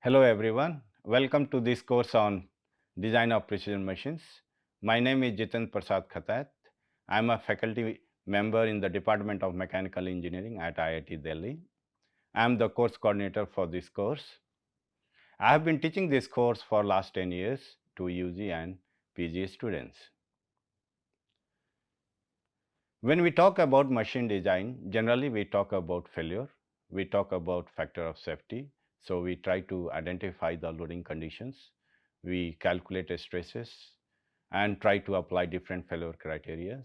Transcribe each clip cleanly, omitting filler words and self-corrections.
Hello everyone, welcome to this course on Design of Precision Machines. My name is Jitan Prasad Khatat. I am a faculty member in the Department of Mechanical Engineering at IIT Delhi. I am the course coordinator for this course. I have been teaching this course for last 10 years to UG and PG students. When we talk about machine design, generally we talk about failure, we talk about factor of safety. So we try to identify the loading conditions, we calculate stresses and try to apply different failure criteria.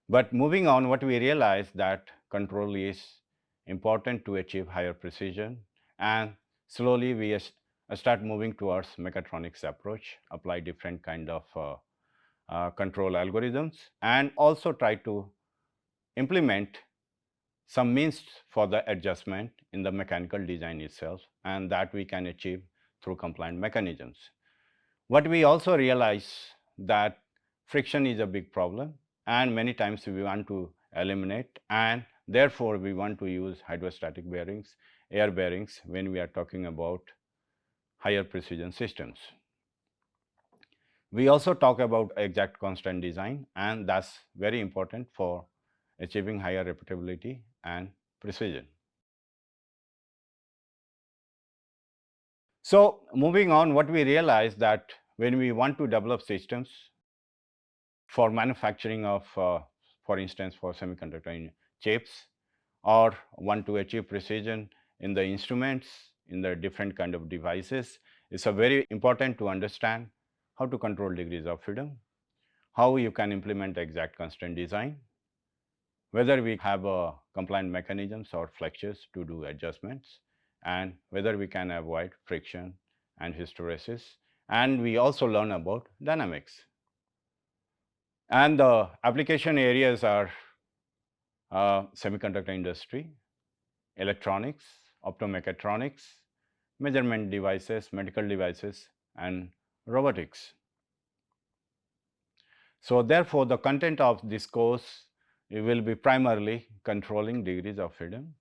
But moving on, what we realize that control is important to achieve higher precision, and slowly we start moving towards mechatronics approach, apply different kind of control algorithms and also try to implement some means for the adjustment in the mechanical design itself, and that we can achieve through compliant mechanisms. What we also realize that friction is a big problem and many times we want to eliminate, and therefore we want to use hydrostatic bearings, air bearings when we are talking about higher precision systems. We also talk about exact constant design, and that's very important for achieving higher repeatability and precision. So moving on, what we realize that when we want to develop systems for manufacturing of, for instance, for semiconductor chips, or want to achieve precision in the instruments, in the different kind of devices, it's a very important to understand how to control degrees of freedom, how you can implement exact constant design, whether we have compliant mechanisms or flexures to do adjustments, and whether we can avoid friction and hysteresis. And we also learn about dynamics. And the application areas are semiconductor industry, electronics, optomechatronics, measurement devices, medical devices, and robotics. So therefore, the content of this course will be primarily controlling degrees of freedom,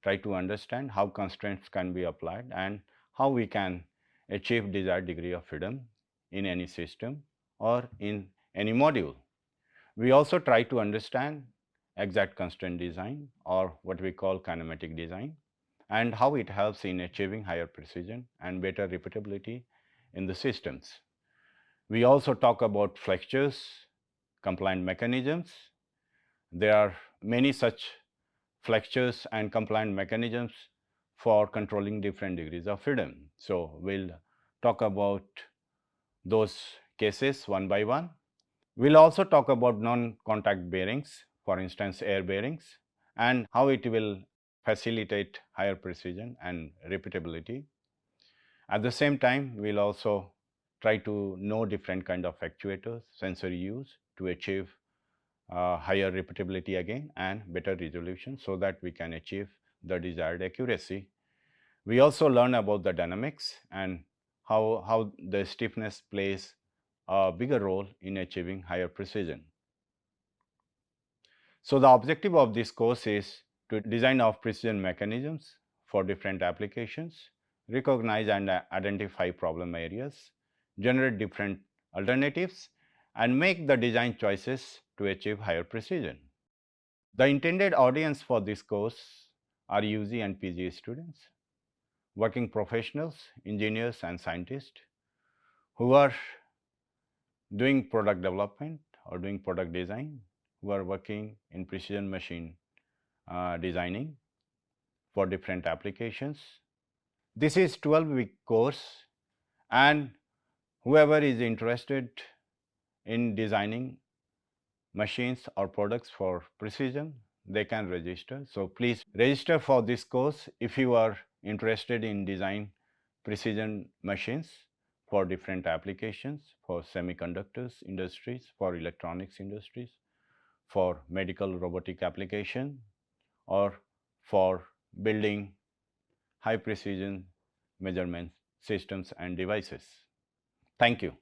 try to understand how constraints can be applied and how we can achieve desired degree of freedom in any system or in any module. We also try to understand exact constraint design, or what we call kinematic design, and how it helps in achieving higher precision and better repeatability in the systems. We also talk about flexures, compliant mechanisms. There are many such flexures and compliant mechanisms for controlling different degrees of freedom. So we'll talk about those cases one by one. We'll also talk about non-contact bearings, for instance, air bearings, and how it will facilitate higher precision and repeatability. At the same time, we'll also try to know different kind of actuators, sensory use to achieve higher repeatability again and better resolution so that we can achieve the desired accuracy. We also learn about the dynamics and how the stiffness plays a bigger role in achieving higher precision. So the objective of this course is to design of precision mechanisms for different applications, recognize and identify problem areas, generate different alternatives, and make the design choices to achieve higher precision. The intended audience for this course are UG and PG students, working professionals, engineers and scientists who are doing product development or doing product design, who are working in precision machine designing for different applications. This is 12-week course, and whoever is interested in designing machines or products for precision, they can register. So please register for this course if you are interested in design precision machines for different applications, for semiconductors industries, for electronics industries, for medical robotic application, or for building high precision measurement systems and devices. Thank you.